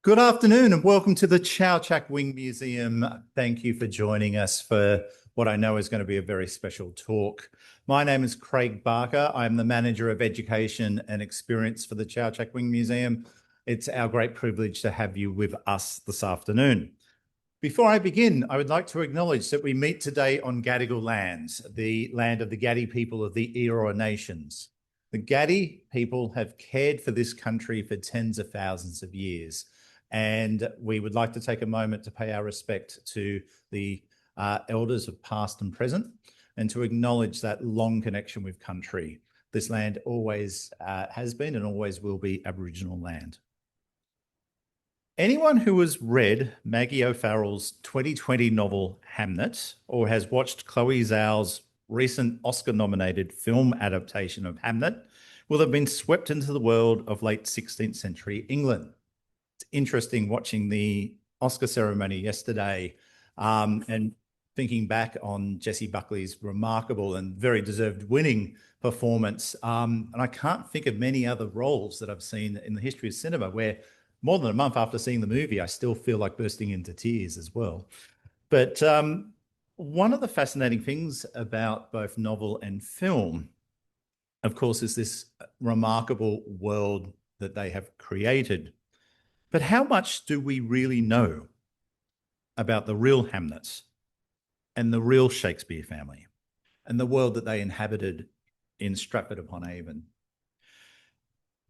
Good afternoon and welcome to the Chau Chak Wing Museum. Thank you for joining us for what I know is going to be a very special talk. My name is Craig Barker. I'm the Manager of Education and Experience for the Chau Chak Wing Museum. It's our great privilege to have you with us this afternoon. Before I begin, I would like to acknowledge that we meet today on Gadigal lands, the land of the Gadi people of the Eora Nations. The Gadi people have cared for this country for tens of thousands of years. And we would like to take a moment to pay our respect to the elders of past and present and to acknowledge that long connection with country. This land always has been and always will be Aboriginal land. Anyone who has read Maggie O'Farrell's 2020 novel Hamnet or has watched Chloe Zhao's recent Oscar-nominated film adaptation of Hamnet will have been swept into the world of late 16th century England. It's interesting watching the Oscar ceremony yesterday and thinking back on Jessie Buckley's remarkable and very deserved winning performance. And I can't think of many other roles that I've seen in the history of cinema where more than a month after seeing the movie, I still feel like bursting into tears as well. But one of the fascinating things about both novel and film, of course, is this remarkable world that they have created. But how much do we really know about the real Hamnets and the real Shakespeare family and the world that they inhabited in Stratford-upon-Avon?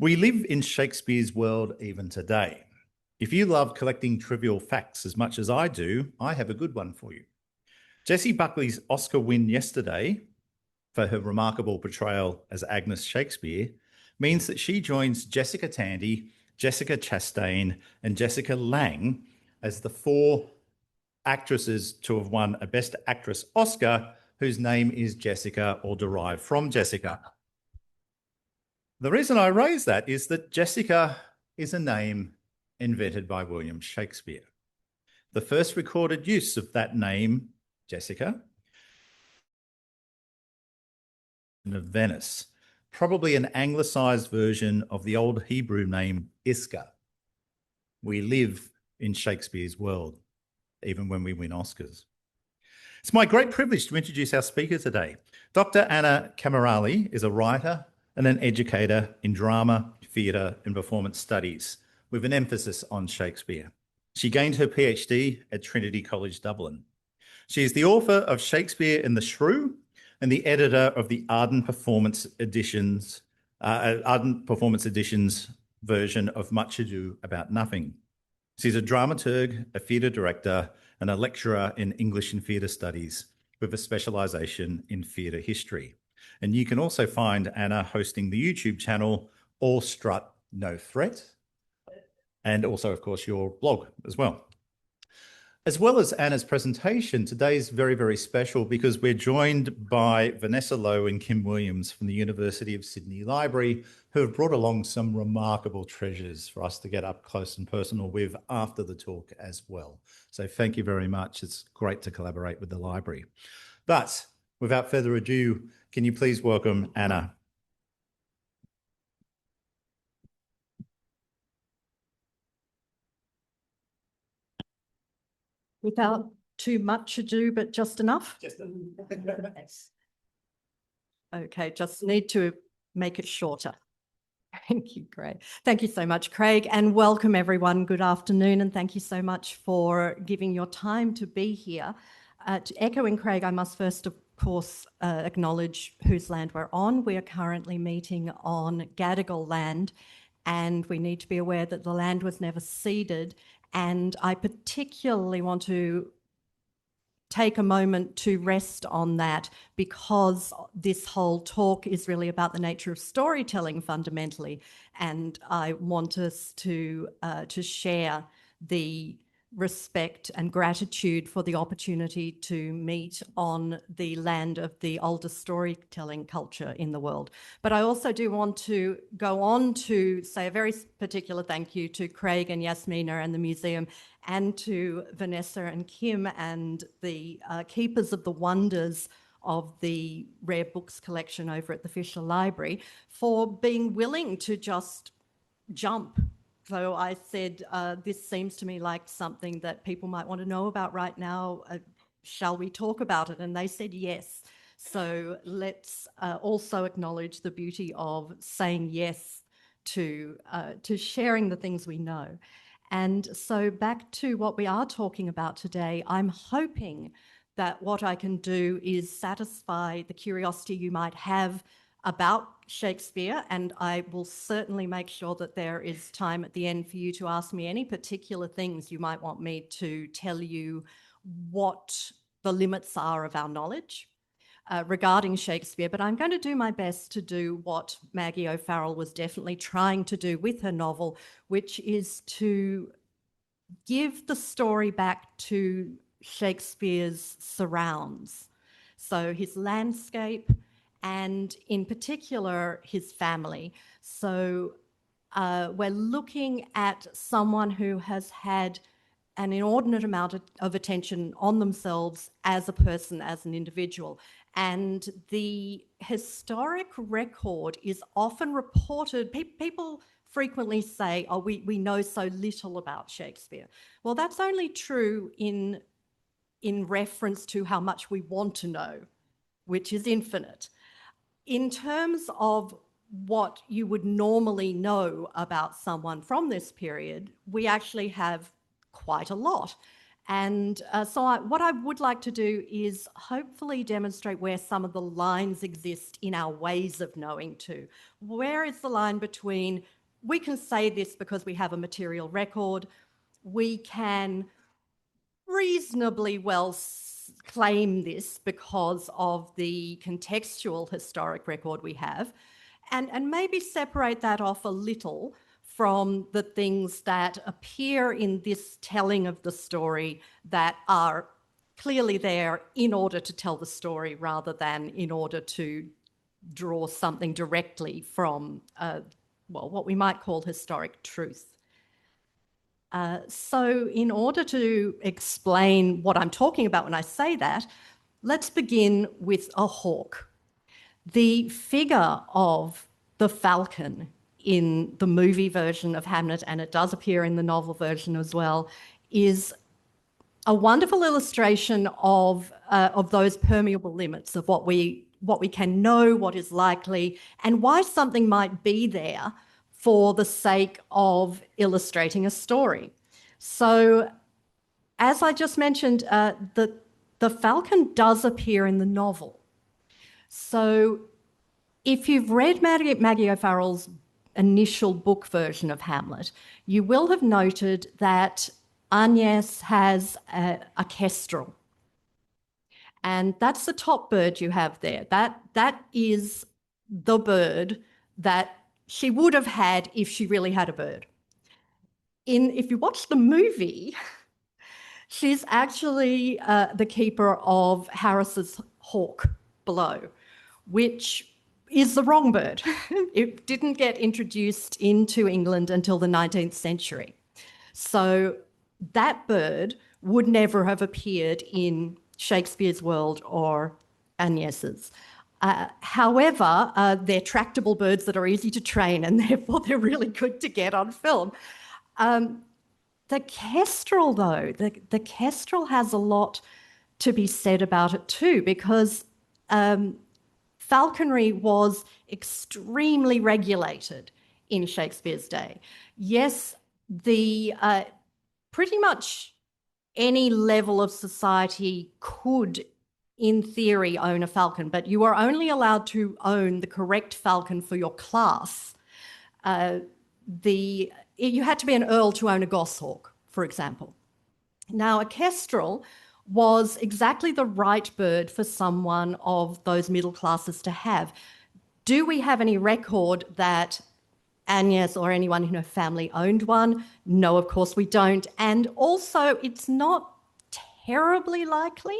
We live in Shakespeare's world even today. If you love collecting trivial facts as much as I do, I have a good one for you. Jessie Buckley's Oscar win yesterday for her remarkable portrayal as Agnes Shakespeare means that she joins Jessica Tandy, Jessica Chastain, and Jessica Lange as the four actresses to have won a Best Actress Oscar whose name is Jessica or derived from Jessica. The reason I raise that is that Jessica is a name invented by William Shakespeare. The first recorded use of that name, Jessica, of Venice, probably an anglicised version of the old Hebrew name Isca. We live in Shakespeare's world, even when we win Oscars. It's my great privilege to introduce our speaker today. Dr Anna Kamaralli is a writer and an educator in drama, theatre and performance studies with an emphasis on Shakespeare. She gained her PhD at Trinity College Dublin. She is the author of Shakespeare in the Shrew and the editor of the Ardent Performance Editions version of Much Ado About Nothing. She's a dramaturg, a theatre director, and a lecturer in English and theatre studies with a specialisation in theatre history. And you can also find Anna hosting the YouTube channel All Strut, No Threat, and also, of course, your blog as well. As well as Anna's presentation, today's very, very special because we're joined by Vanessa Lowe and Kim Williams from the University of Sydney Library, who have brought along some remarkable treasures for us to get up close and personal with after the talk as well. So thank you very much. It's great to collaborate with the library. But without further ado, can you please welcome Anna? Without too much ado, but just enough? Just enough. Okay, just need to make it shorter. Thank you, Craig. Thank you so much, Craig, and welcome everyone. Good afternoon, and thank you so much for giving your time to be here. Echoing Craig, I must first, of course, acknowledge whose land we're on. We are currently meeting on Gadigal land, and we need to be aware that the land was never ceded. And I particularly want to take a moment to rest on that because this whole talk is really about the nature of storytelling fundamentally. And I want us to share the respect and gratitude for the opportunity to meet on the land of the oldest storytelling culture in the world. But I also do want to go on to say a very particular thank you to Craig and Yasmina and the museum, and to Vanessa and Kim and the keepers of the wonders of the rare books collection over at the Fisher Library for being willing to just jump So I said, this seems to me like something that people might want to know about right now. Shall we talk about it? And they said yes. So let's also acknowledge the beauty of saying yes to sharing the things we know. And so back to what we are talking about today, I'm hoping that what I can do is satisfy the curiosity you might have about Shakespeare, and I will certainly make sure that there is time at the end for you to ask me any particular things you might want me to tell you what the limits are of our knowledge regarding Shakespeare. But I'm going to do my best to do what Maggie O'Farrell was definitely trying to do with her novel, which is to give the story back to Shakespeare's surrounds. So his landscape, and in particular, his family. So we're looking at someone who has had an inordinate amount of attention on themselves as a person, as an individual. And the historic record is often reported, people frequently say, oh, we know so little about Shakespeare. Well, that's only true in reference to how much we want to know, which is infinite. In terms of what you would normally know about someone from this period, we actually have quite a lot. And what I would like to do is hopefully demonstrate where some of the lines exist in our ways of knowing too. Where is the line between, we can say this because we have a material record, we can reasonably well claim this because of the contextual historic record we have, and maybe separate that off a little from the things that appear in this telling of the story that are clearly there in order to tell the story rather than in order to draw something directly from, what we might call historic truth. So in order to explain what I'm talking about when I say that, let's begin with a hawk. The figure of the falcon in the movie version of Hamnet, and it does appear in the novel version as well, is a wonderful illustration of those permeable limits of what we can know, what is likely, and why something might be there for the sake of illustrating a story. So, as I just mentioned, the falcon does appear in the novel. So, if you've read Maggie O'Farrell's initial book version of Hamlet, you will have noted that Agnes has a kestrel. And that's the top bird you have there. That is the bird that she would have had if she really had a bird. If you watch the movie, she's actually the keeper of Harris's hawk below, which is the wrong bird. It didn't get introduced into England until the 19th century. So that bird would never have appeared in Shakespeare's world or Agnes's. However, they're tractable birds that are easy to train, and therefore they're really good to get on film. The kestrel, though, the kestrel has a lot to be said about it too, because falconry was extremely regulated in Shakespeare's day. Yes, pretty much any level of society could, in theory, own a falcon, but you are only allowed to own the correct falcon for your class. You had to be an earl to own a goshawk, for example. Now, a kestrel was exactly the right bird for someone of those middle classes to have. Do we have any record that Agnes or anyone in her family owned one? No, of course we don't. And also, it's not terribly likely.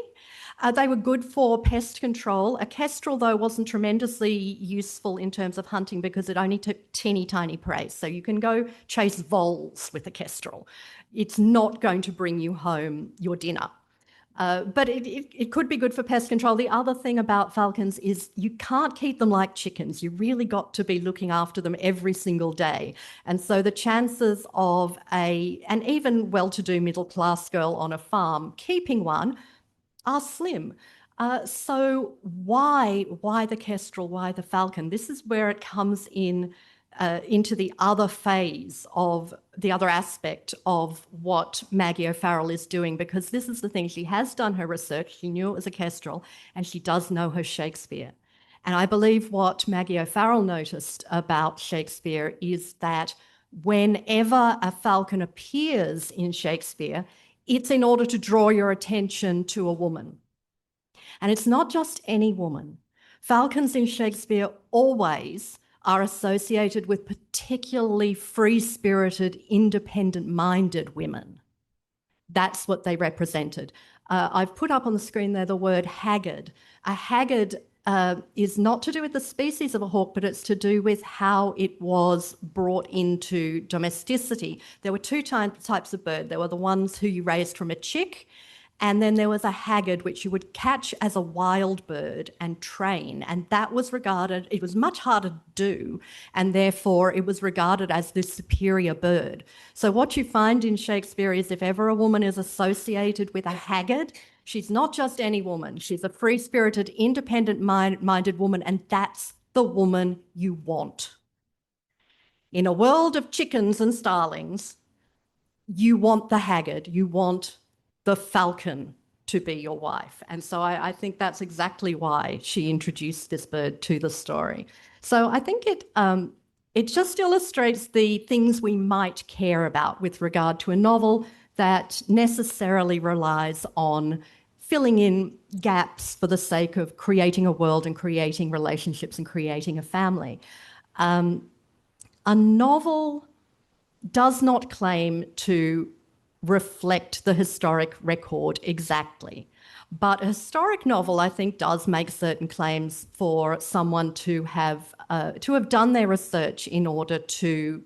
They were good for pest control. A kestrel, though, wasn't tremendously useful in terms of hunting because it only took teeny tiny prey. So you can go chase voles with a kestrel. It's not going to bring you home your dinner. But it could be good for pest control. The other thing about falcons is you can't keep them like chickens. You really got to be looking after them every single day. And so the chances of an even well-to-do middle-class girl on a farm keeping one are slim. So why the kestrel? Why the falcon? This is where it comes in into the other phase of the other aspect of what Maggie O'Farrell is doing, because this is the thing. She has done her research. She knew it was a kestrel, and she does know her Shakespeare. And I believe what Maggie O'Farrell noticed about Shakespeare is that whenever a falcon appears in Shakespeare, it's in order to draw your attention to a woman. And it's not just any woman. Falcons in Shakespeare always are associated with particularly free-spirited, independent-minded women. That's what they represented. I've put up on the screen there the word haggard. A haggard is not to do with the species of a hawk, but it's to do with how it was brought into domesticity. There were two types of bird. There were the ones who you raised from a chick, and then there was a haggard, which you would catch as a wild bird and train. And that was regarded, it was much harder to do, and therefore it was regarded as this superior bird. So what you find in Shakespeare is if ever a woman is associated with a haggard, she's not just any woman. She's a free-spirited, independent-minded woman, and that's the woman you want. In a world of chickens and starlings, you want the haggard. You want the falcon to be your wife. And so I think that's exactly why she introduced this bird to the story. So I think it just illustrates the things we might care about with regard to a novel that necessarily relies on filling in gaps for the sake of creating a world and creating relationships and creating a family. A novel does not claim to reflect the historic record exactly. But a historic novel, I think, does make certain claims for someone to have done their research in order to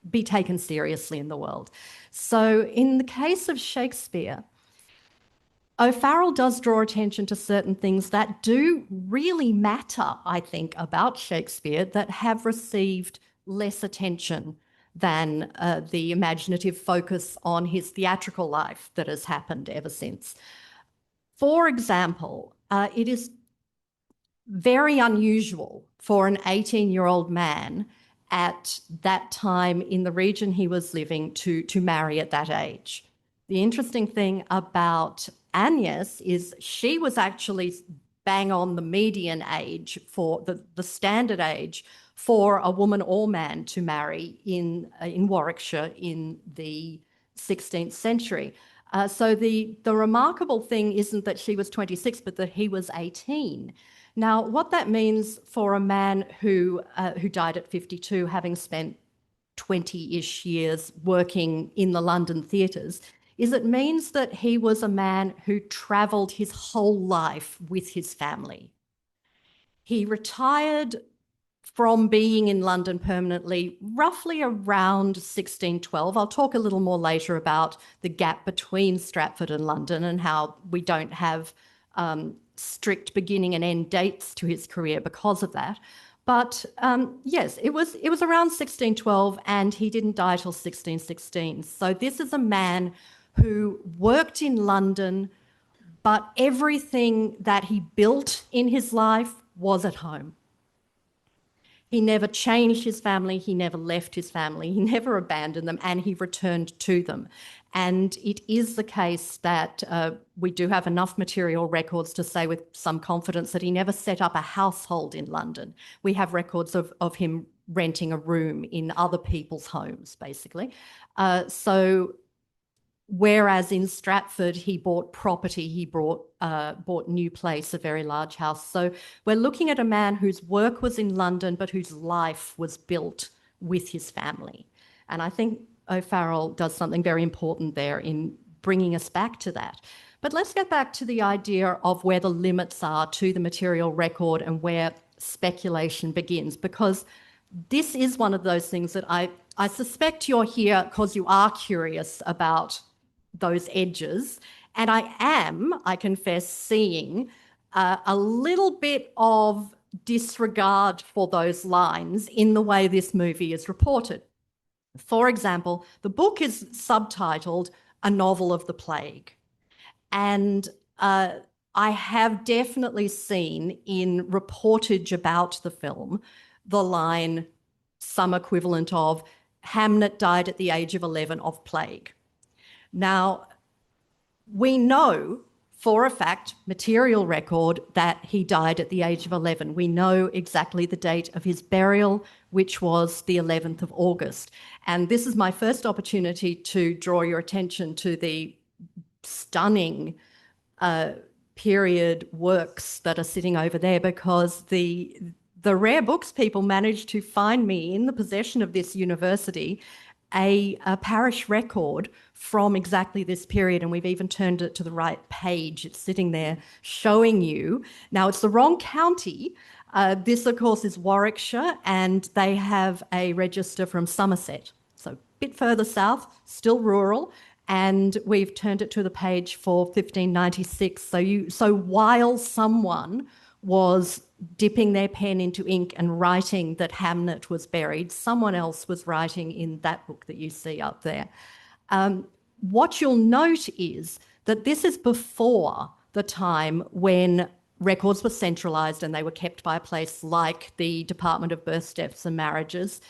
be taken seriously in the world. So in the case of Shakespeare, O'Farrell does draw attention to certain things that do really matter, I think, about Shakespeare that have received less attention than the imaginative focus on his theatrical life that has happened ever since. For example, it is very unusual for an 18-year-old man at that time in the region he was living to marry at that age. The interesting thing about Agnes is she was actually bang on the median age for the standard age for a woman or man to marry in Warwickshire in the 16th century. So the remarkable thing isn't that she was 26, but that he was 18. Now, what that means for a man who died at 52, having spent 20-ish years working in the London theatres, is it means that he was a man who travelled his whole life with his family. He retired from being in London permanently roughly around 1612. I'll talk a little more later about the gap between Stratford and London and how we don't have strict beginning and end dates to his career because of that. But yes, it was around 1612, and he didn't die till 1616. So this is a man who worked in London, but everything that he built in his life was at home. He never changed his family, he never left his family, he never abandoned them, and he returned to them. And it is the case that we do have enough material records to say with some confidence that he never set up a household in London. We have records of him renting a room in other people's homes, basically. Whereas in Stratford, he bought property, he bought new place, a very large house. So we're looking at a man whose work was in London, but whose life was built with his family. And I think O'Farrell does something very important there in bringing us back to that. But let's get back to the idea of where the limits are to the material record and where speculation begins, because this is one of those things that I suspect you're here because you are curious about those edges, And I confess, seeing a little bit of disregard for those lines in the way this movie is reported. For example, the book is subtitled A Novel of the Plague. And I have definitely seen in reportage about the film the line, some equivalent of, Hamnet died at the age of 11 of plague. Now, we know for a fact, material record, that he died at the age of 11. We know exactly the date of his burial, which was the 11th of August. And this is my first opportunity to draw your attention to the stunning period works that are sitting over there, because the rare books people managed to find me in the possession of this university a parish record from exactly this period, and we've even turned it to the right page. It's sitting there showing you. Now, it's the wrong county. This, of course, is Warwickshire, and they have a register from Somerset. So a bit further south, still rural, and we've turned it to the page for 1596. So while someone was dipping their pen into ink and writing that Hamnet was buried, someone else was writing in that book that you see up there. What you'll note is that this is before the time when records were centralised and they were kept by a place like the Department of Births, Deaths and Marriages.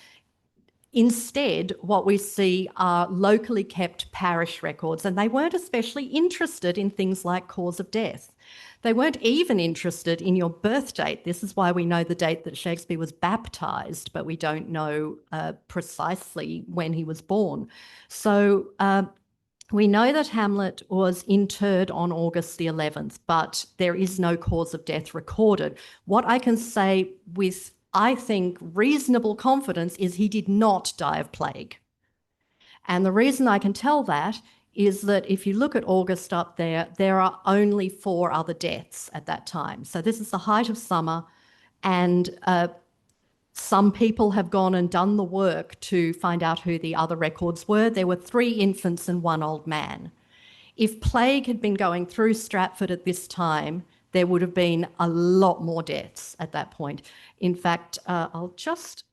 Instead, what we see are locally kept parish records, and they weren't especially interested in things like cause of death. They weren't even interested in your birth date. This is why we know the date that Shakespeare was baptised, but we don't know precisely when he was born. So we know that Hamlet was interred on August the 11th, but there is no cause of death recorded. What I can say with, I think, reasonable confidence is he did not die of plague. And the reason I can tell that is that if you look at August up there, there are only 4 other deaths at that time. So this is the height of summer, and some people have gone and done the work to find out who the other records were. There were 3 infants and 1 old man. If plague had been going through Stratford at this time, there would have been a lot more deaths at that point. In fact, I'll just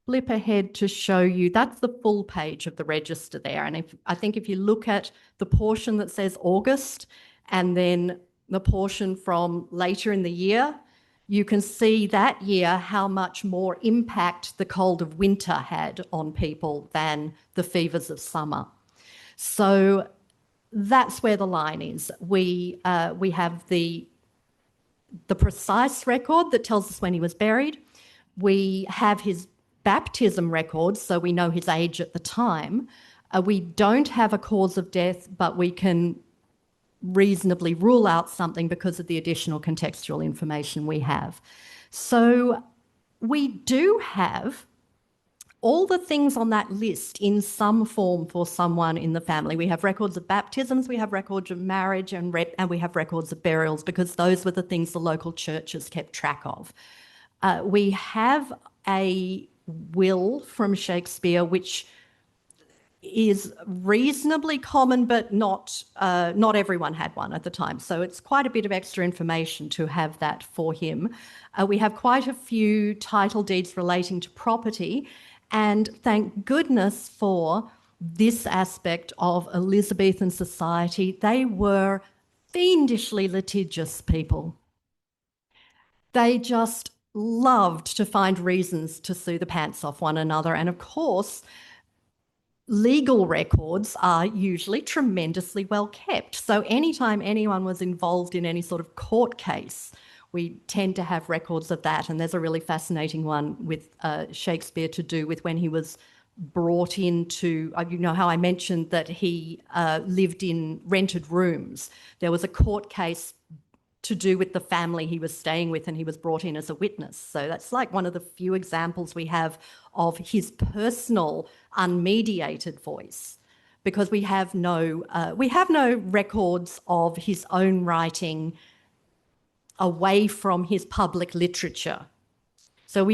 flip ahead to show you, that's the full page of the register there. And I think if you look at the portion that says August and then the portion from later in the year, you can see that year how much more impact the cold of winter had on people than the fevers of summer. So that's where the line is. We have the precise record that tells us when he was buried. We have his baptism record, so we know his age at the time. We don't have a cause of death, but we can reasonably rule out something because of the additional contextual information we have. So we do have all the things on that list in some form for someone in the family. We have records of baptisms, we have records of marriage, and we have records of burials, because those were the things the local churches kept track of. We have a will from Shakespeare, which is reasonably common, but not everyone had one at the time. So it's quite a bit of extra information to have that for him. We have quite a few title deeds relating to property, and thank goodness for this aspect of Elizabethan society. They were fiendishly litigious people. They just loved to find reasons to sue the pants off one another. And of course, legal records are usually tremendously well kept. So anytime anyone was involved in any sort of court case, we tend to have records of that. And there's a really fascinating one with Shakespeare to do with when he was brought into, you know how I mentioned that he lived in rented rooms. There was a court case to do with the family he was staying with, and he was brought in as a witness. So that's like one of the few examples we have of his personal unmediated voice, because we have no records of his own writing away from his public literature. So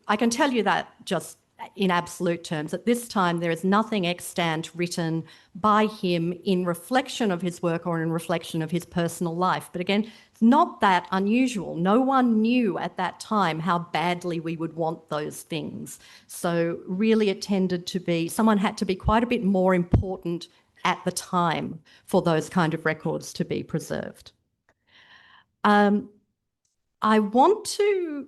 I can tell you that just in absolute terms. At this time, there is nothing extant written by him in reflection of his work or in reflection of his personal life. But again, it's not that unusual. No one knew at that time how badly we would want those things. So really it tended to be, someone had to be quite a bit more important at the time for those kind of records to be preserved. I want to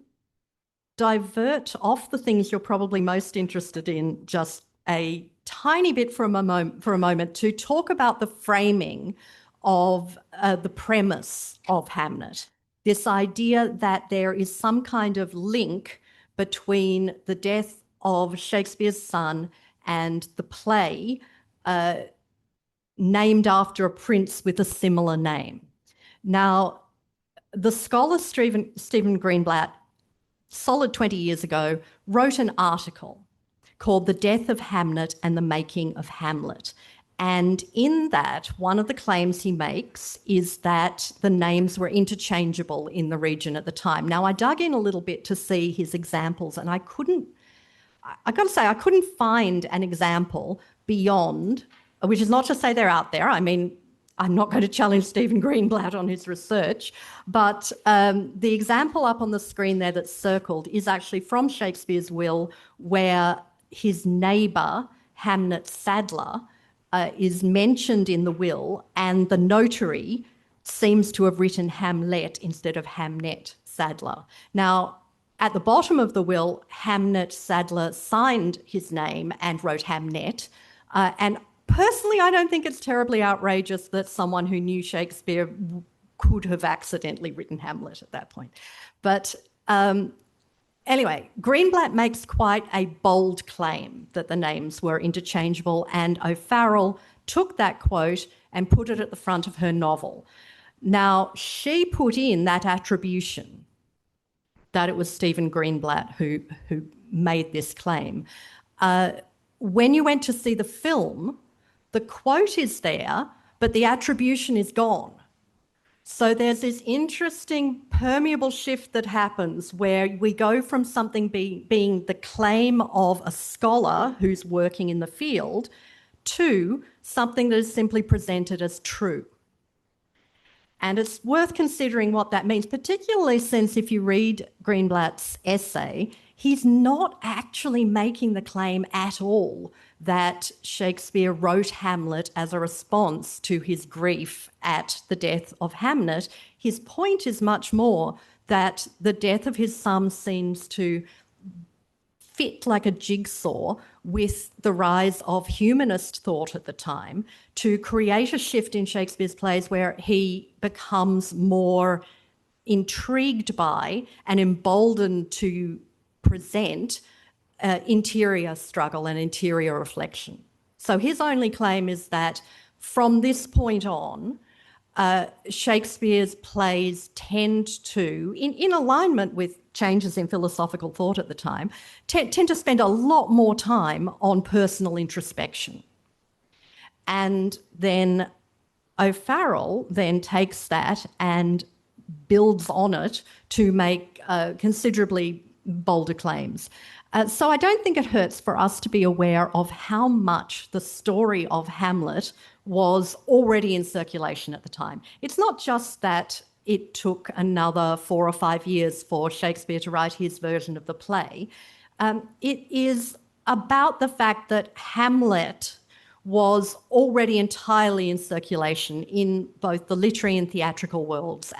divert off the things you're probably most interested in just a tiny bit for a moment to talk about the framing of the premise of Hamnet. This idea that there is some kind of link between the death of Shakespeare's son and the play named after a prince with a similar name. Now, the scholar Stephen Greenblatt, solid 20 years ago, wrote an article called The Death of Hamnet and the Making of Hamlet. And in that, one of the claims he makes is that the names were interchangeable in the region at the time. Now, I dug in a little bit to see his examples, and I couldn't find an example beyond, which is not to say they're out there. I mean, I'm not going to challenge Stephen Greenblatt on his research, but the example up on the screen there that's circled is actually from Shakespeare's will, where his neighbour, Hamnet Sadler, is mentioned in the will, and the notary seems to have written Hamlet instead of Hamnet Sadler. Now, at the bottom of the will, Hamnet Sadler signed his name and wrote Hamnet, and personally, I don't think it's terribly outrageous that someone who knew Shakespeare could have accidentally written Hamlet at that point. But anyway, Greenblatt makes quite a bold claim that the names were interchangeable, and O'Farrell took that quote and put it at the front of her novel. Now, she put in that attribution that it was Stephen Greenblatt who made this claim. When you went to see the film, the quote is there, but the attribution is gone. So there's this interesting permeable shift that happens where we go from something being the claim of a scholar who's working in the field to something that is simply presented as true. And it's worth considering what that means, particularly since if you read Greenblatt's essay, he's not actually making the claim at all that Shakespeare wrote Hamlet as a response to his grief at the death of Hamnet. His point is much more that the death of his son seems to fit like a jigsaw with the rise of humanist thought at the time to create a shift in Shakespeare's plays where he becomes more intrigued by and emboldened to present interior struggle and interior reflection. So his only claim is that from this point on, Shakespeare's plays tend to, in alignment with changes in philosophical thought at the time, tend to spend a lot more time on personal introspection. And then O'Farrell then takes that and builds on it to make considerably bolder claims. So I don't think it hurts for us to be aware of how much the story of Hamlet was already in circulation at the time. It's not just that it took another 4 or 5 years for Shakespeare to write his version of the play. It is about the fact that Hamlet was already entirely in circulation in both the literary and theatrical worlds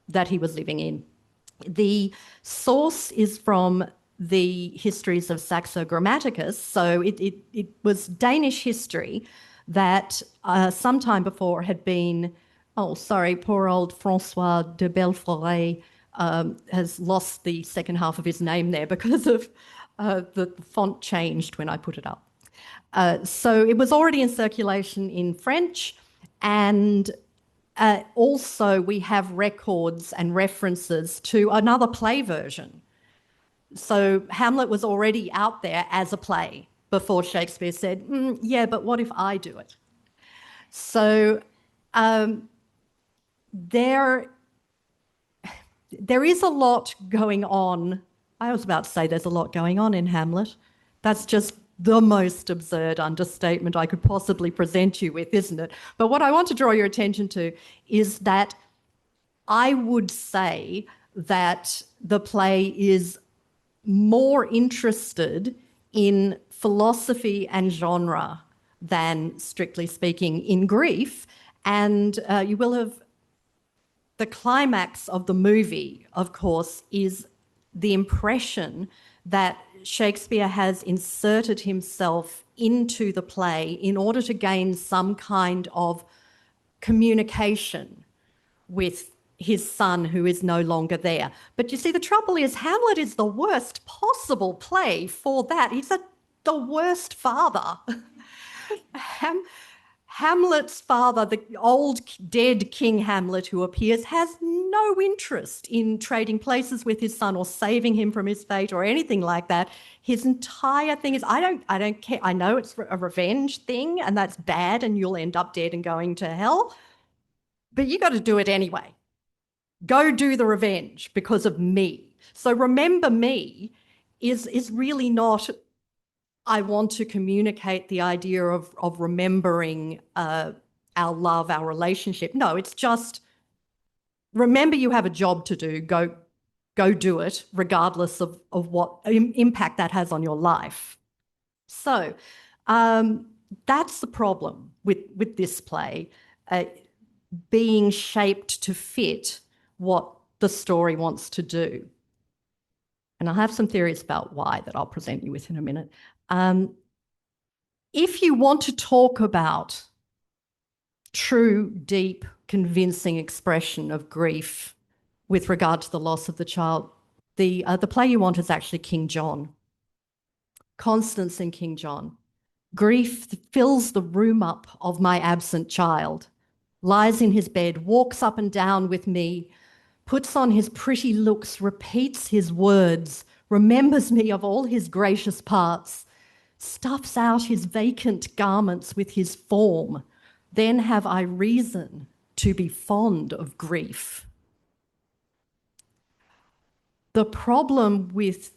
that he was living in. The source is from the histories of Saxo Grammaticus, so it was Danish history that sometime before had been, poor old Francois de Belforêt has lost the second half of his name there because of the font changed when I put it up. So it was already in circulation in French, and also we have records and references to another play version. So Hamlet was already out there as a play before Shakespeare said, yeah, but what if I do it? So there is a lot going on. I was about to say there's a lot going on in Hamlet, That's just the most absurd understatement I could possibly present you with, isn't it? But what I want to draw your attention to is that I would say that the play is more interested in philosophy and genre than, strictly speaking, in grief. And you will have, the climax of the movie, of course, is the impression that Shakespeare has inserted himself into the play in order to gain some kind of communication with his son who is no longer there. But you see, the trouble is Hamlet is the worst possible play for that. He's the worst father. Hamlet's father, the old dead King Hamlet who appears, has no interest in trading places with his son or saving him from his fate or anything like that. His entire thing is, I don't care. I know it's a revenge thing and that's bad and you'll end up dead and going to hell, but you got to do it anyway. Go do the revenge because of me. So remember me is really not, I want to communicate the idea of remembering our love, our relationship. No, it's just, remember you have a job to do, go do it, regardless of what impact that has on your life. So that's the problem with this play, being shaped to fit what the story wants to do. And I have some theories about why that I'll present you with in a minute. If you want to talk about true, deep, convincing expression of grief with regard to the loss of the child, the play you want is actually King John. Constance in King John. Grief fills the room up of my absent child, lies in his bed, walks up and down with me, puts on his pretty looks, repeats his words, remembers me of all his gracious parts, stuffs out his vacant garments with his form. Then have I reason to be fond of grief. The problem with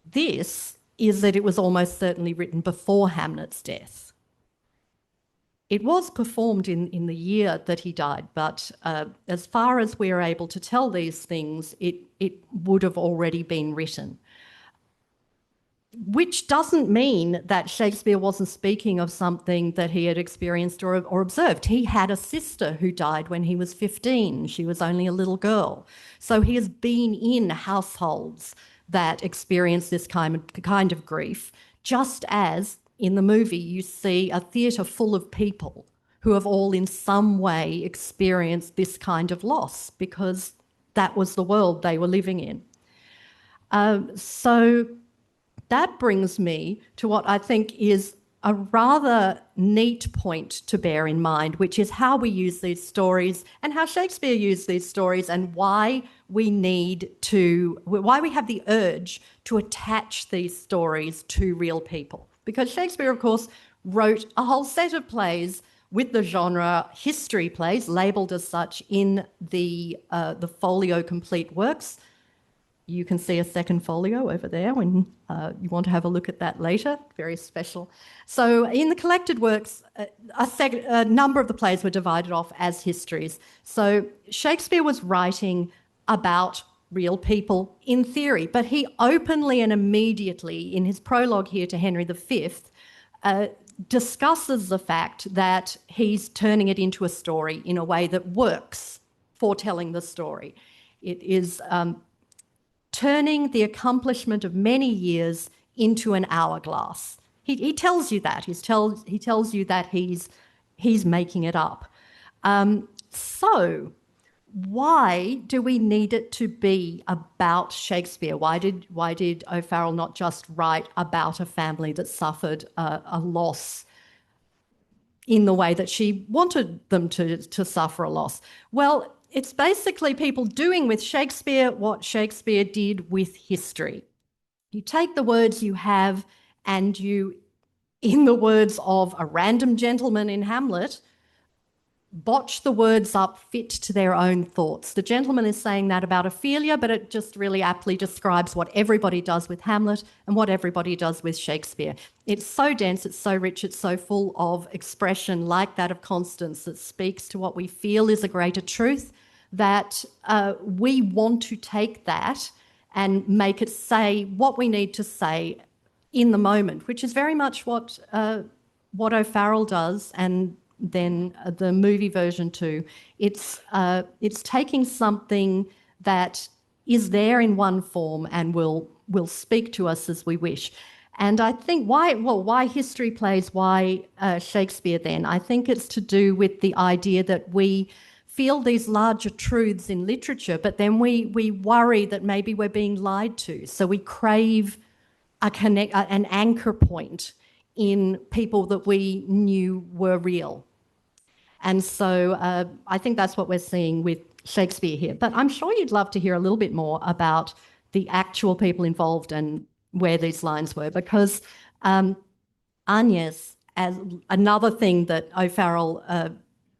this is that it was almost certainly written before Hamlet's death. It was performed in the year that he died, but as far as we are able to tell these things, it would have already been written. Which doesn't mean that Shakespeare wasn't speaking of something that he had experienced or observed. He had a sister who died when he was 15. She was only a little girl. So he has been in households that experience this kind of grief, just as in the movie you see a theatre full of people who have all in some way experienced this kind of loss because that was the world they were living in. So that brings me to what I think is a rather neat point to bear in mind, which is how we use these stories and how Shakespeare used these stories and why we have the urge to attach these stories to real people. Because Shakespeare, of course, wrote a whole set of plays with the genre history plays, labelled as such in the folio complete works. You can see a second folio over there when you want to have a look at that later. Very special. So in the collected works, a number of the plays were divided off as histories. So Shakespeare was writing about real people in theory, but he openly and immediately, in his prologue here to Henry V, discusses the fact that he's turning it into a story in a way that works for telling the story. It is turning the accomplishment of many years into an hourglass. He tells you that. He tells you that he's making it up. So why do we need it to be about Shakespeare? Why did O'Farrell not just write about a family that suffered a loss in the way that she wanted them to suffer a loss? Well, it's basically people doing with Shakespeare what Shakespeare did with history. You take the words you have and you, in the words of a random gentleman in Hamlet, botch the words up fit to their own thoughts. The gentleman is saying that about Ophelia, but it just really aptly describes what everybody does with Hamlet and what everybody does with Shakespeare. It's so dense, it's so rich, it's so full of expression like that of Constance that speaks to what we feel is a greater truth, that we want to take that and make it say what we need to say in the moment, which is very much what O'Farrell does, and then the movie version too. It's taking something that is there in one form and will speak to us as we wish. And I think why history plays, why Shakespeare then? I think it's to do with the idea that we feel these larger truths in literature, but then we worry that maybe we're being lied to. So we crave an anchor point in people that we knew were real. And so I think that's what we're seeing with Shakespeare here. But I'm sure you'd love to hear a little bit more about the actual people involved and where these lines were, because Agnes, as another thing that O'Farrell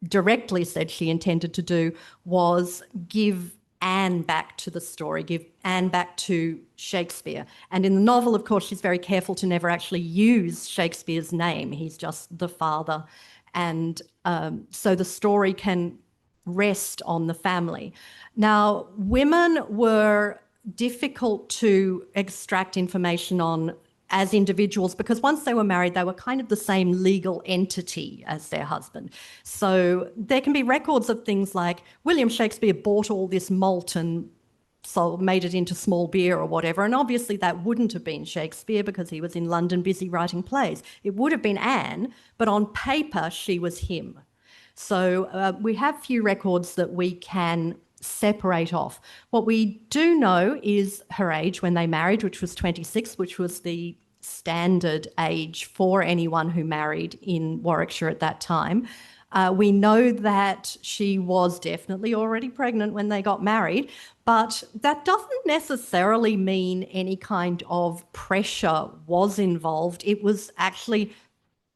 directly said she intended to do, was give Anne back to the story, give Anne back to Shakespeare. And in the novel, of course, she's very careful to never actually use Shakespeare's name. He's just the father. And so the story can rest on the family. Now, women were difficult to extract information on as individuals, because once they were married, they were kind of the same legal entity as their husband. So there can be records of things like William Shakespeare bought all this malt and made it into small beer or whatever. And obviously that wouldn't have been Shakespeare because he was in London busy writing plays. It would have been Anne, but on paper she was him. So we have few records that we can separate off. What we do know is her age when they married, which was 26, which was the standard age for anyone who married in Warwickshire at that time. We know that she was definitely already pregnant when they got married, but that doesn't necessarily mean any kind of pressure was involved. It was actually,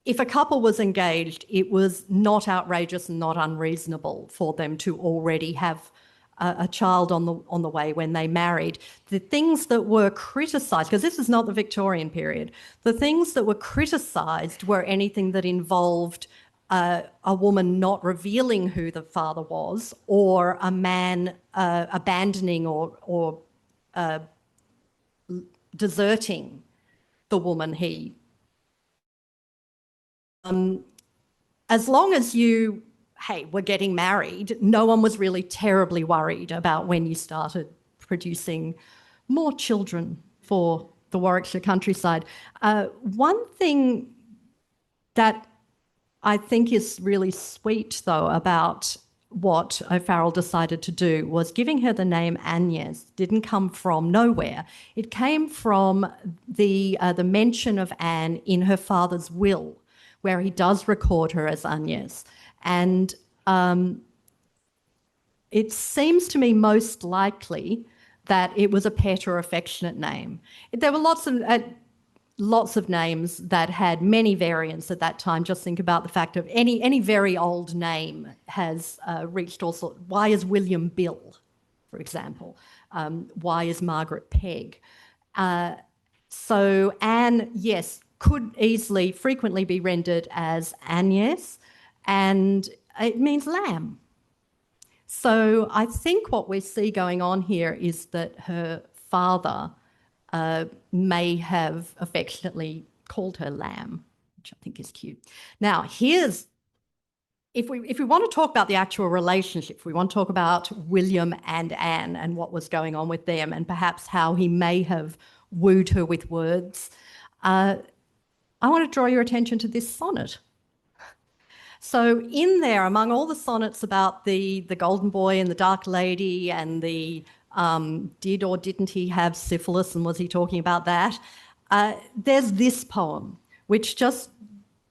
if a couple was engaged, it was not outrageous and not unreasonable for them to already have a child on the way when they married. The things that were criticised, because this is not the Victorian period, the things that were criticised were anything that involved a woman not revealing who the father was, or a man abandoning or deserting the woman he. As long as you, hey, we're getting married, no one was really terribly worried about when you started producing more children for the Warwickshire countryside. One thing that I think is really sweet, though, about what O'Farrell decided to do was giving her the name Agnes didn't come from nowhere. It came from the mention of Anne in her father's will, where he does record her as Agnes. And it seems to me most likely that it was a pet or affectionate name. There were lots of names that had many variants at that time. Just think about the fact of any very old name has reached all sorts. Why is William Bill, for example? Why is Margaret Peg? So Anne, yes, could easily, frequently be rendered as Agnes, and it means lamb. So I think what we see going on here is that her father may have affectionately called her lamb, which I think is cute. Now, if we want to talk about the actual relationship, if we want to talk about William and Anne and what was going on with them, and perhaps how he may have wooed her with words, I want to draw your attention to this sonnet. So in there, among all the sonnets about the golden boy and the dark lady and the did or didn't he have syphilis and was he talking about that, there's this poem, which just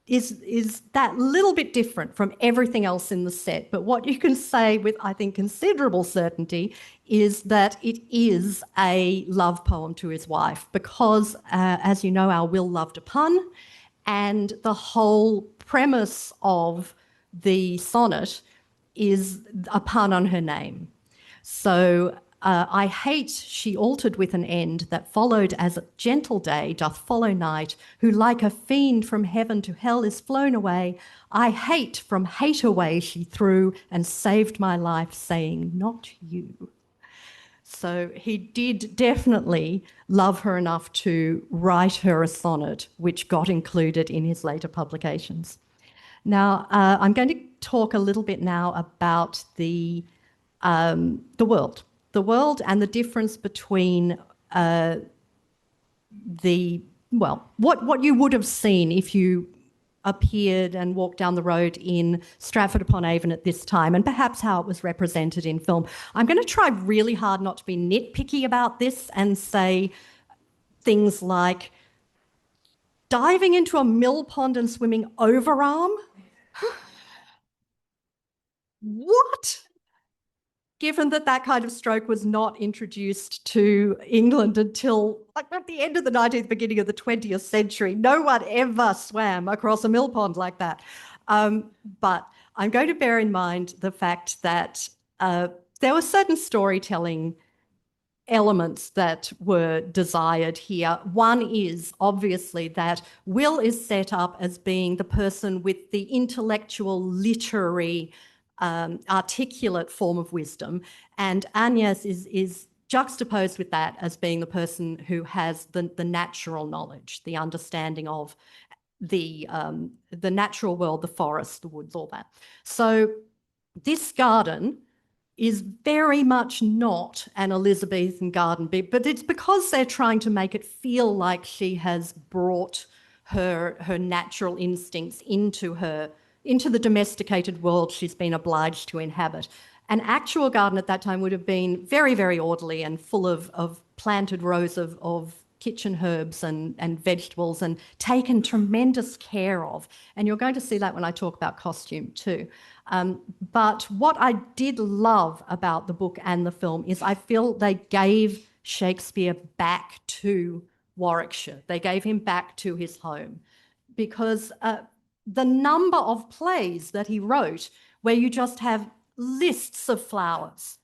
is that little bit different from everything else in the set. But what you can say with, I think, considerable certainty is that it is a love poem to his wife because, as you know, our Will loved a pun, and the whole premise of the sonnet is a pun on her name. So I hate she altered with an end that followed as a gentle day doth follow night, who like a fiend from heaven to hell is flown away. I hate from hate away she threw and saved my life, saying, not you. So he did definitely love her enough to write her a sonnet, which got included in his later publications. Now, I'm going to talk a little bit now about the world and the difference between what you would have seen if you appeared and walked down the road in Stratford-upon-Avon at this time, and perhaps how it was represented in film. I'm going to try really hard not to be nitpicky about this and say things like diving into a mill pond and swimming overarm. What? Given that that kind of stroke was not introduced to England until like at the end of the 19th, beginning of the 20th century, no one ever swam across a mill pond like that. But I'm going to bear in mind the fact that there were certain storytelling elements that were desired here. One is obviously that Will is set up as being the person with the intellectual, literary, articulate form of wisdom, and Agnes is juxtaposed with that as being the person who has the natural knowledge, the understanding of the natural world, the forest, the woods, all that. So this garden is very much not an Elizabethan garden, but it's because they're trying to make it feel like she has brought her natural instincts into the domesticated world she's been obliged to inhabit. An actual garden at that time would have been very, very orderly and full of planted rows of kitchen herbs and vegetables and taken tremendous care of. And you're going to see that when I talk about costume too. But what I did love about the book and the film is I feel they gave Shakespeare back to Warwickshire. They gave him back to his home because the number of plays that he wrote where you just have lists of flowers,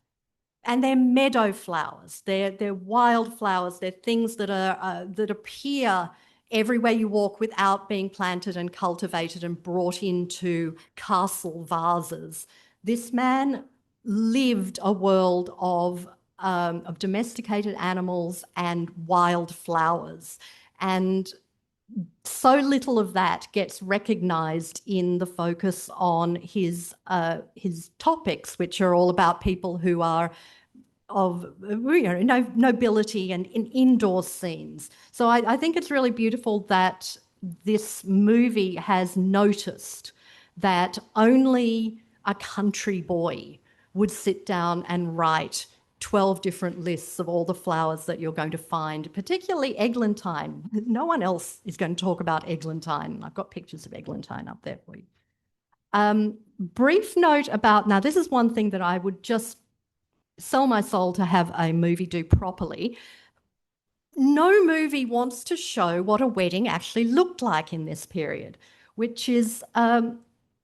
and they're meadow flowers, they're wild flowers, they're things that are that appear everywhere you walk without being planted and cultivated and brought into castle vases. This man lived a world of domesticated animals and wild flowers, and so little of that gets recognised in the focus on his topics, which are all about people who are of nobility and in indoor scenes. So I think it's really beautiful that this movie has noticed that only a country boy would sit down and write 12 different lists of all the flowers that you're going to find, particularly eglantine. No one else is going to talk about eglantine. I've got pictures of eglantine up there for you. Brief note about, now this is one thing that I would just sell my soul to have a movie do properly. No movie wants to show what a wedding actually looked like in this period, which is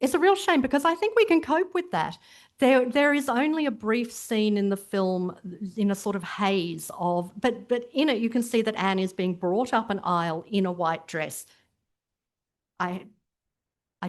it's a real shame because I think we can cope with that. There is only a brief scene in the film in a sort of haze of, but in it you can see that Anne is being brought up an aisle in a white dress. I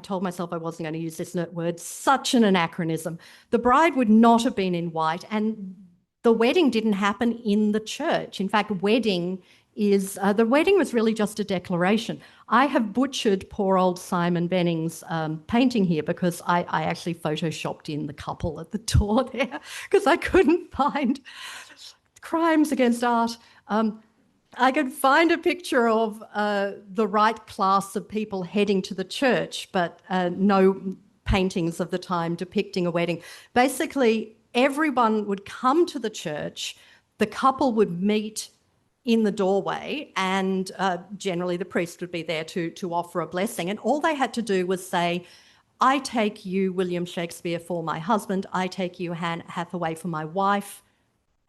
told myself I wasn't going to use this word, such an anachronism. The bride would not have been in white, and the wedding didn't happen in the church. In fact, the wedding was really just a declaration. I have butchered poor old Simon Benning's painting here because I actually photoshopped in the couple at the door there because I couldn't find crimes against art. I could find a picture of the right class of people heading to the church, but no paintings of the time depicting a wedding. Basically, everyone would come to the church, the couple would meet in the doorway, and generally the priest would be there to offer a blessing. And all they had to do was say, I take you, William Shakespeare, for my husband. I take you, Anne Hathaway, for my wife.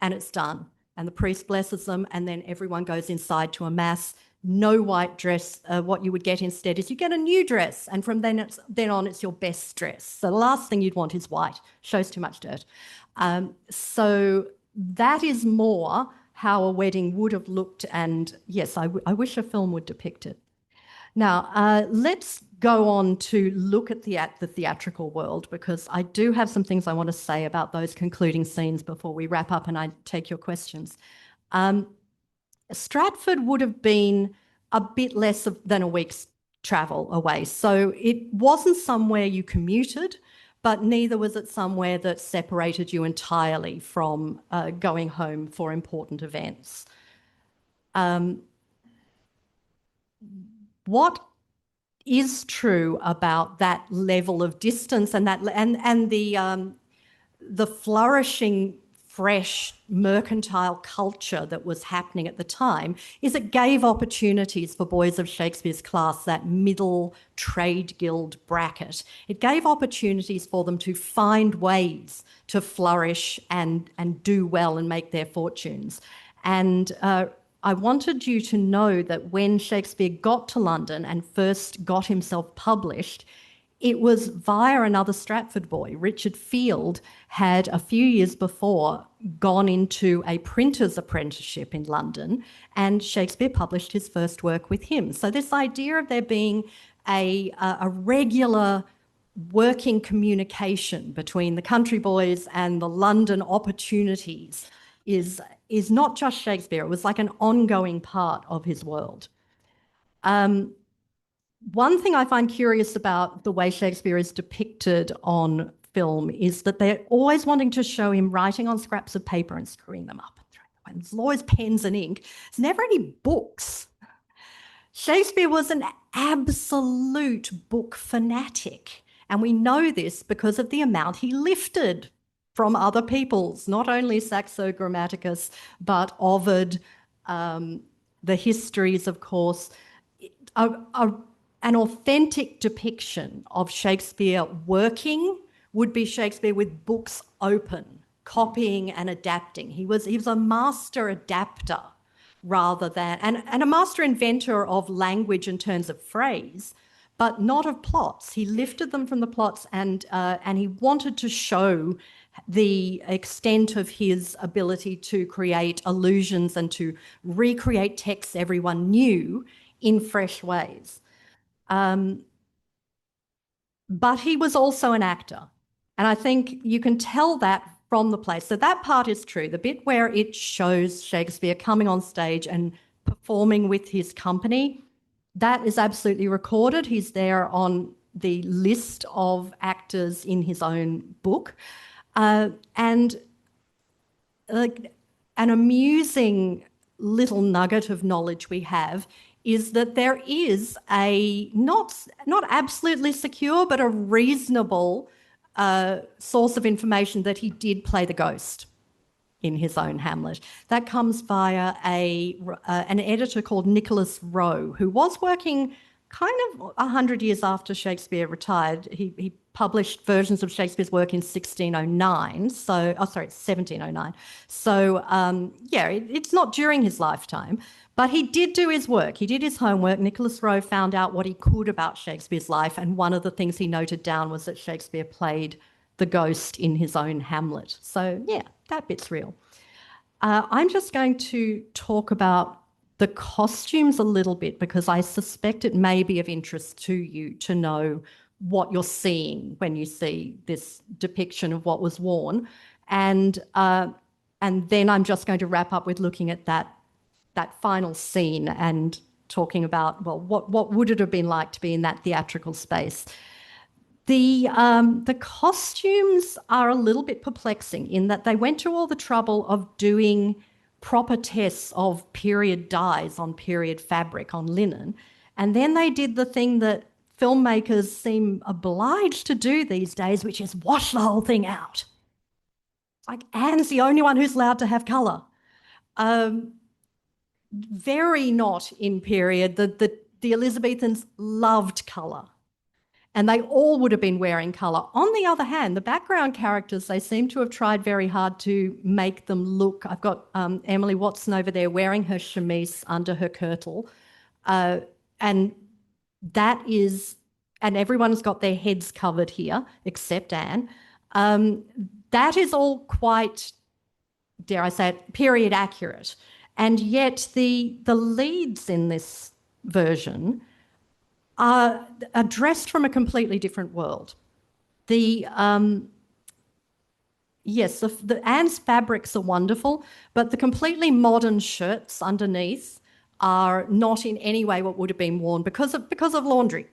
And it's done. and the priest blesses them, and then everyone goes inside to a mass. No white dress. What you would get instead is you get a new dress, and from then on it's your best dress. So the last thing you'd want is white. Shows too much dirt. So that is more how a wedding would have looked, and yes, I wish a film would depict it. Now, let's go on to look at the theatrical world, because I do have some things I want to say about those concluding scenes before we wrap up and I take your questions. Stratford would have been a bit less than a week's travel away. So it wasn't somewhere you commuted, but neither was it somewhere that separated you entirely from going home for important events. What is true about that level of distance and the flourishing, fresh mercantile culture that was happening at the time is it gave opportunities for boys of Shakespeare's class, that middle trade guild bracket. It gave opportunities for them to find ways to flourish and do well and make their fortunes. And I wanted you to know that when Shakespeare got to London and first got himself published, it was via another Stratford boy. Richard Field had a few years before gone into a printer's apprenticeship in London, and Shakespeare published his first work with him. So this idea of there being a regular working communication between the country boys and the London opportunities is not just Shakespeare. It was like an ongoing part of his world. One thing I find curious about the way Shakespeare is depicted on film is that they're always wanting to show him writing on scraps of paper and screwing them up. And there's always pens and ink. There's never any books. Shakespeare was an absolute book fanatic. And we know this because of the amount he lifted from other people's, not only Saxo Grammaticus, but Ovid, the histories, of course. An authentic depiction of Shakespeare working would be Shakespeare with books open, copying and adapting. He was a master adapter rather than, and a master inventor of language and turns of phrase, but not of plots. He lifted them from the plots and he wanted to show the extent of his ability to create allusions and to recreate texts everyone knew in fresh ways. But he was also an actor. And I think you can tell that from the play. So that part is true. The bit where it shows Shakespeare coming on stage and performing with his company, that is absolutely recorded. He's there on the list of actors in his own book. And an amusing little nugget of knowledge we have is that there is a not absolutely secure, but a reasonable source of information that he did play the ghost in his own Hamlet. That comes via an editor called Nicholas Rowe, who was working kind of 100 years after Shakespeare retired. He published versions of Shakespeare's work in 1609, 1709. So, it's not during his lifetime, but he did do his work. He did his homework. Nicholas Rowe found out what he could about Shakespeare's life, and one of the things he noted down was that Shakespeare played the ghost in his own Hamlet. So, yeah, that bit's real. I'm just going to talk about the costumes a little bit because I suspect it may be of interest to you to know what you're seeing when you see this depiction of what was worn. And then I'm just going to wrap up with looking at that final scene and talking about, well, what would it have been like to be in that theatrical space? The costumes are a little bit perplexing in that they went to all the trouble of doing proper tests of period dyes on period fabric, on linen, and then they did the thing that filmmakers seem obliged to do these days, which is wash the whole thing out. Like Anne's the only one who's allowed to have colour. Very not in period. The Elizabethans loved colour. And they all would have been wearing colour. On the other hand, the background characters, they seem to have tried very hard to make them look. I've got Emily Watson over there wearing her chemise under her kirtle. And that is, and everyone's got their heads covered here, except Anne. That is all quite, dare I say it, period accurate. And yet the leads in this version are dressed from a completely different world. The Anne's fabrics are wonderful, but the completely modern shirts underneath are not in any way what would have been worn because of laundry.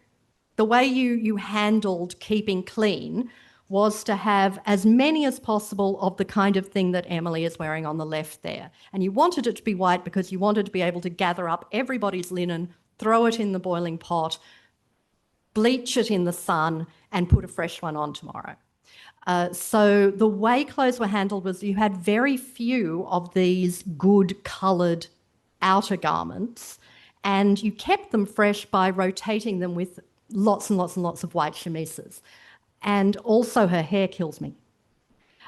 The way you handled keeping clean was to have as many as possible of the kind of thing that Emily is wearing on the left there. And you wanted it to be white because you wanted to be able to gather up everybody's linen, throw it in the boiling pot, bleach it in the sun, and put a fresh one on tomorrow. So the way clothes were handled was you had very few of these good coloured outer garments, and you kept them fresh by rotating them with lots and lots and lots of white chemises. And also her hair kills me.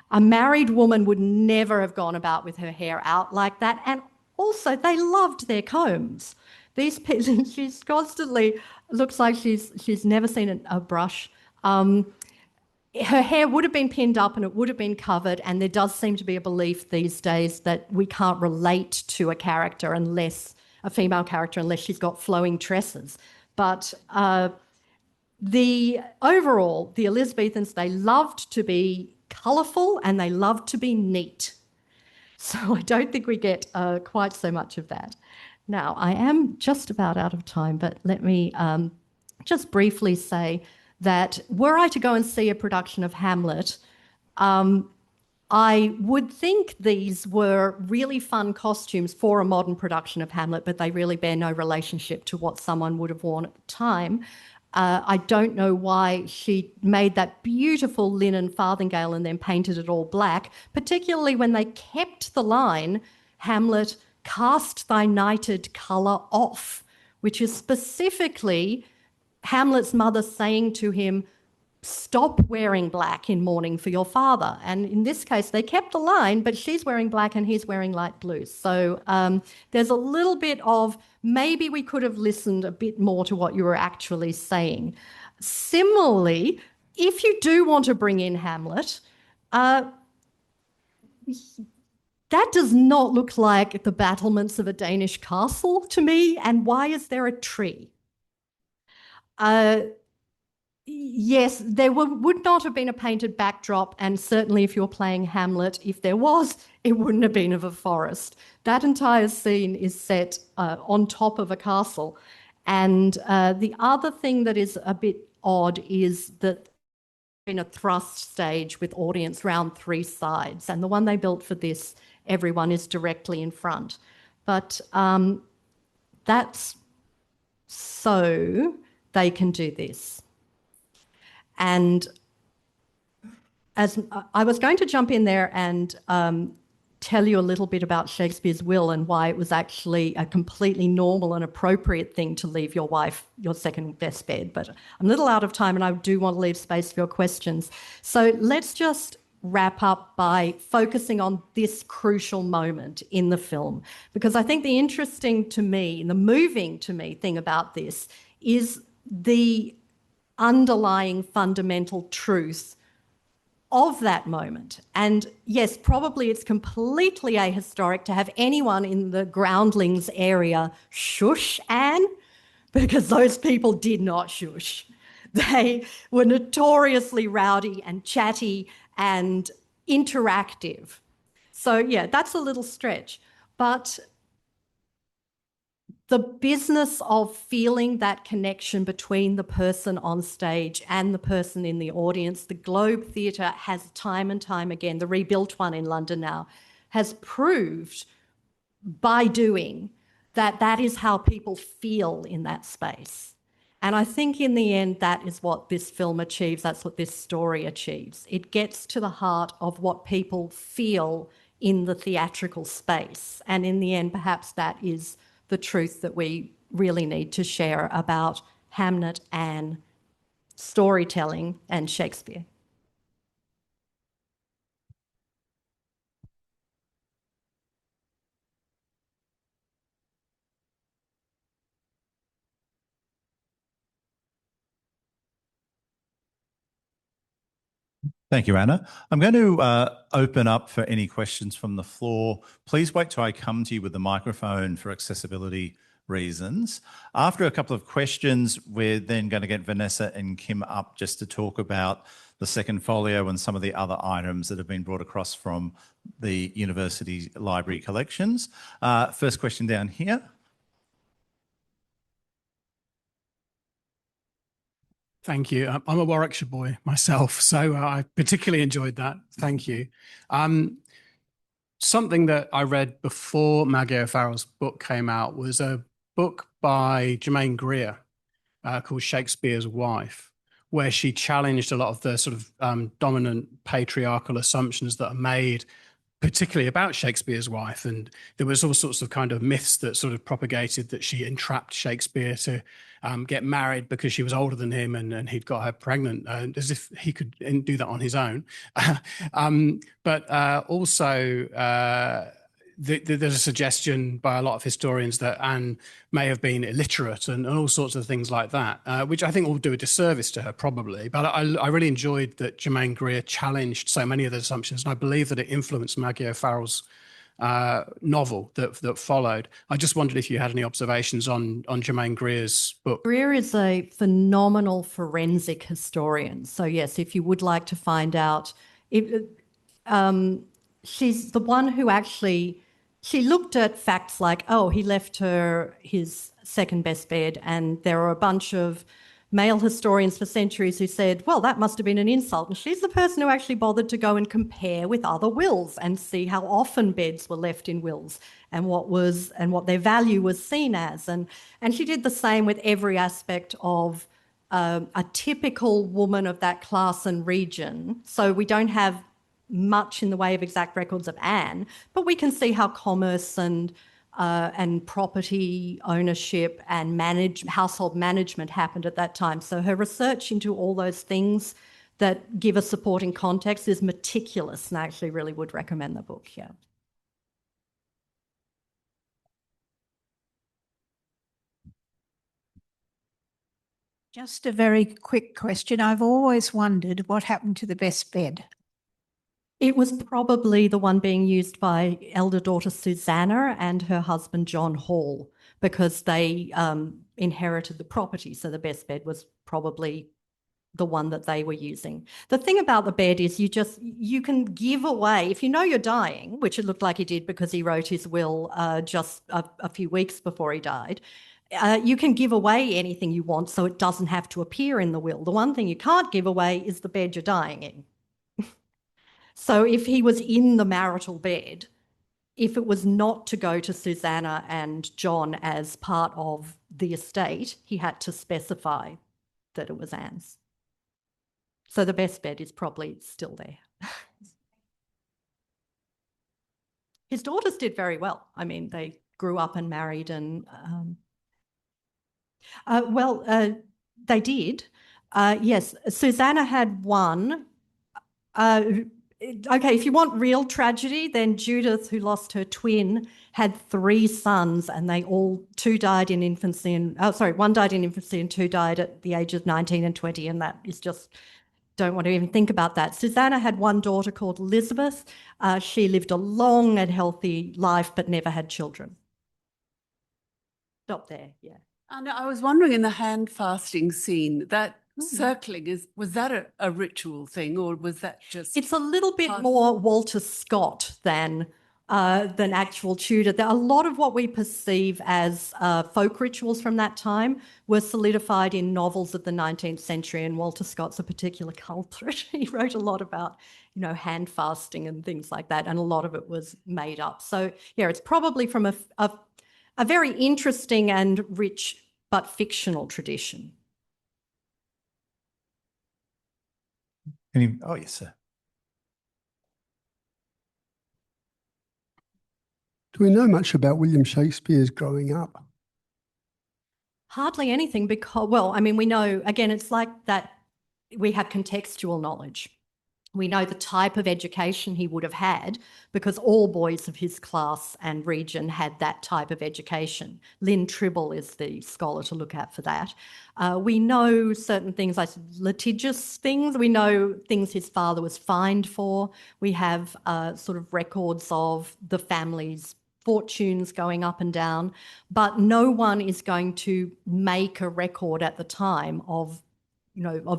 A married woman would never have gone about with her hair out like that. And also they loved their combs. These people, she's constantly, looks like she's never seen a brush. Her hair would have been pinned up and it would have been covered, and there does seem to be a belief these days that we can't relate to a character unless, a female character, unless she's got flowing tresses. But the Elizabethans, they loved to be colourful and they loved to be neat. So I don't think we get quite so much of that. Now, I am just about out of time, but let me just briefly say that were I to go and see a production of Hamlet, I would think these were really fun costumes for a modern production of Hamlet, but they really bear no relationship to what someone would have worn at the time. I don't know why she made that beautiful linen farthingale and then painted it all black, particularly when they kept the line, Hamlet, cast thy nighted colour off, which is specifically Hamlet's mother saying to him, stop wearing black in mourning for your father. And in this case, they kept the line, but she's wearing black and he's wearing light blue. So there's a little bit of maybe we could have listened a bit more to what you were actually saying. Similarly, if you do want to bring in Hamlet, that does not look like the battlements of a Danish castle to me. And why is there a tree? Yes, there would not have been a painted backdrop, and certainly if you're playing Hamlet, if there was, it wouldn't have been of a forest. That entire scene is set on top of a castle. And the other thing that is a bit odd is that in a thrust stage with audience round three sides, and the one they built for this, everyone is directly in front. But that's so they can do this. And as I was going to jump in there and tell you a little bit about Shakespeare's will and why it was actually a completely normal and appropriate thing to leave your wife your second best bed, but I'm a little out of time and I do want to leave space for your questions. So let's just wrap up by focusing on this crucial moment in the film, because I think the interesting to me, the moving to me thing about this is the underlying fundamental truth of that moment. And yes, probably it's completely ahistoric to have anyone in the groundlings area shush Anne, because those people did not shush. They were notoriously rowdy and chatty and interactive. So yeah, that's a little stretch. But the business of feeling that connection between the person on stage and the person in the audience, the Globe Theatre has time and time again, the rebuilt one in London now, has proved by doing that that is how people feel in that space. And I think in the end, that is what this film achieves. That's what this story achieves. It gets to the heart of what people feel in the theatrical space. And in the end, perhaps that is the truth that we really need to share about Hamnet, Anne, storytelling, and Shakespeare. Thank you, Anna. I'm going to open up for any questions from the floor. Please wait till I come to you with the microphone for accessibility reasons. After a couple of questions, we're then going to get Vanessa and Kim up just to talk about the second folio and some of the other items that have been brought across from the university library collections. First question down here. Thank you. I'm a Warwickshire boy myself, so I particularly enjoyed that. Thank you. Something that I read before Maggie O'Farrell's book came out was a book by Germaine Greer called Shakespeare's Wife, where she challenged a lot of the sort of dominant patriarchal assumptions that are made, particularly about Shakespeare's wife. And there was all sorts of kind of myths that sort of propagated that she entrapped Shakespeare to get married because she was older than him and he'd got her pregnant, as if he could do that on his own. But also there's a suggestion by a lot of historians that Anne may have been illiterate and all sorts of things like that, which I think will do a disservice to her probably. But I really enjoyed that Germaine Greer challenged so many of those assumptions, and I believe that it influenced Maggie O'Farrell's novel that followed. I just wondered if you had any observations on Germaine Greer's book. Greer is a phenomenal forensic historian. So yes, if you would like to find out, she's the one who actually, she looked at facts like, oh, he left her his second best bed, and there are a bunch of male historians for centuries who said, well, that must have been an insult. And she's the person who actually bothered to go and compare with other wills and see how often beds were left in wills and what their value was seen as. And she did the same with every aspect of a typical woman of that class and region. So we don't have much in the way of exact records of Anne, but we can see how commerce and property ownership and household management happened at that time. So her research into all those things that give a supporting context is meticulous, and I actually really would recommend the book here. Just a very quick question. I've always wondered what happened to the best bed. It was probably the one being used by elder daughter Susanna and her husband John Hall, because they inherited the property. So the best bed was probably the one that they were using. The thing about the bed is you can give away, if you know you're dying, which it looked like he did because he wrote his will just a few weeks before he died, you can give away anything you want so it doesn't have to appear in the will. The one thing you can't give away is the bed you're dying in. So if he was in the marital bed, if it was not to go to Susanna and John as part of the estate, he had to specify that it was Anne's. So the best bed is probably still there. His daughters did very well. I mean, they grew up and married and, they did. Yes, Susanna had one. Okay, if you want real tragedy, then Judith, who lost her twin, had 3 sons, and two died in infancy, one died in infancy and 2 died at the age of 19 and 20, and that is just, don't want to even think about that. Susanna had one daughter called Elizabeth. She lived a long and healthy life, but never had children. Stop there, yeah. And I was wondering, in the hand fasting scene, that circling, was that a ritual thing, or was that just... It's a little bit more Walter Scott than actual Tudor. A lot of what we perceive as folk rituals from that time were solidified in novels of the 19th century, and Walter Scott's a particular culprit. He wrote a lot about, hand fasting and things like that, and a lot of it was made up. So, yeah, it's probably from a very interesting and rich but fictional tradition. Oh, yes, sir. Do we know much about William Shakespeare's growing up? Hardly anything because, we know, again, it's like that we have contextual knowledge. We know the type of education he would have had because all boys of his class and region had that type of education. Lynn Tribble is the scholar to look at for that. We know certain things like litigious things. We know things his father was fined for. We have sort of records of the family's fortunes going up and down, but no one is going to make a record at the time of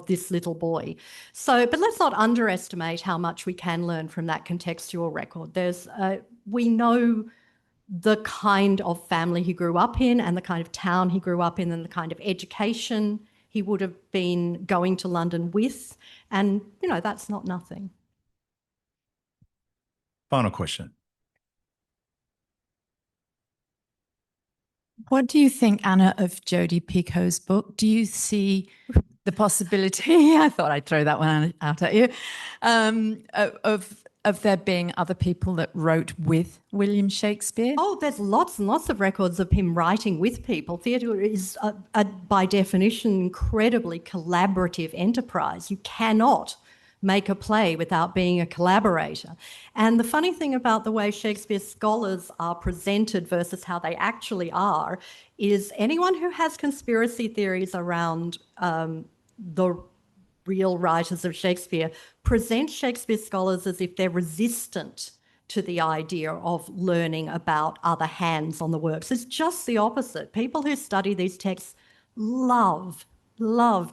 this little boy. So, but let's not underestimate how much we can learn from that contextual record. We know the kind of family he grew up in and the kind of town he grew up in and the kind of education he would have been going to London with. And, that's not nothing. Final question. What do you think, Anna, of Jodie Picoult's book? Do you see the possibility, I thought I'd throw that one out at you, of there being other people that wrote with William Shakespeare? Oh, there's lots and lots of records of him writing with people. Theatre is, by definition, incredibly collaborative enterprise. You cannot make a play without being a collaborator. And the funny thing about the way Shakespeare scholars are presented versus how they actually are is anyone who has conspiracy theories around the real writers of Shakespeare present Shakespeare scholars as if they're resistant to the idea of learning about other hands on the works. It's just the opposite. People who study these texts love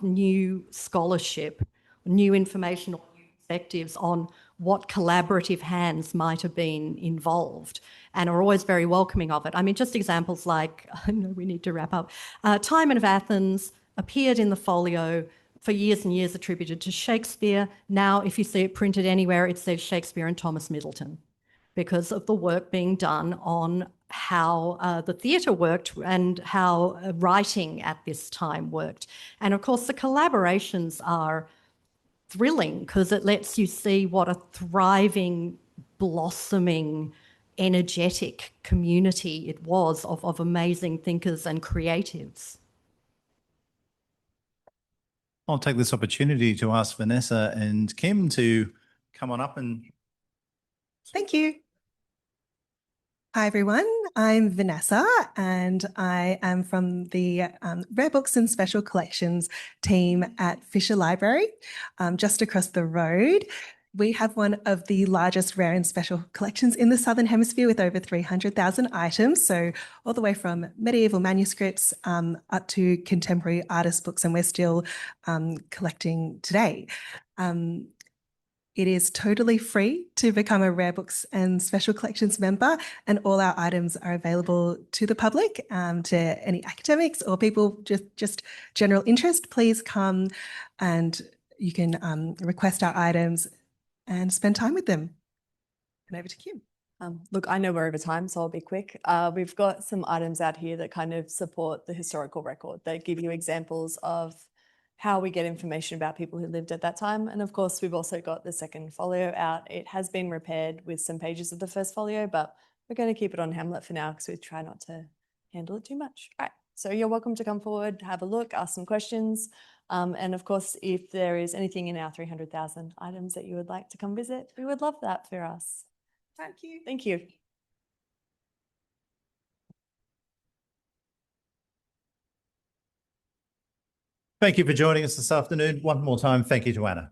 new scholarship, new information or new perspectives on what collaborative hands might have been involved and are always very welcoming of it. I mean, just examples like, I know we need to wrap up, Timon of Athens appeared in the folio for years and years attributed to Shakespeare. Now, if you see it printed anywhere, it says Shakespeare and Thomas Middleton because of the work being done on how the theatre worked and how writing at this time worked. And of course, the collaborations are thrilling because it lets you see what a thriving, blossoming, energetic community it was of amazing thinkers and creatives. I'll take this opportunity to ask Vanessa and Kim to come on up and... Thank you. Hi, everyone. I'm Vanessa, and I am from the Rare Books and Special Collections team at Fisher Library, just across the road. We have one of the largest rare and special collections in the Southern Hemisphere with over 300,000 items. So all the way from medieval manuscripts up to contemporary artist books, and we're still collecting today. It is totally free to become a Rare Books and Special Collections member, and all our items are available to the public, to any academics or people just general interest. Please come and you can request our items and spend time with them. And over to Kim. Look, I know we're over time, so I'll be quick. We've got some items out here that kind of support the historical record. They give you examples of how we get information about people who lived at that time. And of course, we've also got the second folio out. It has been repaired with some pages of the first folio, but we're going to keep it on Hamlet for now because we try not to handle it too much. All right, so you're welcome to come forward, have a look, ask some questions. And of course, if there is anything in our 300,000 items that you would like to come visit, we would love that for us. Thank you. Thank you. Thank you for joining us this afternoon. One more time, thank you to Anna.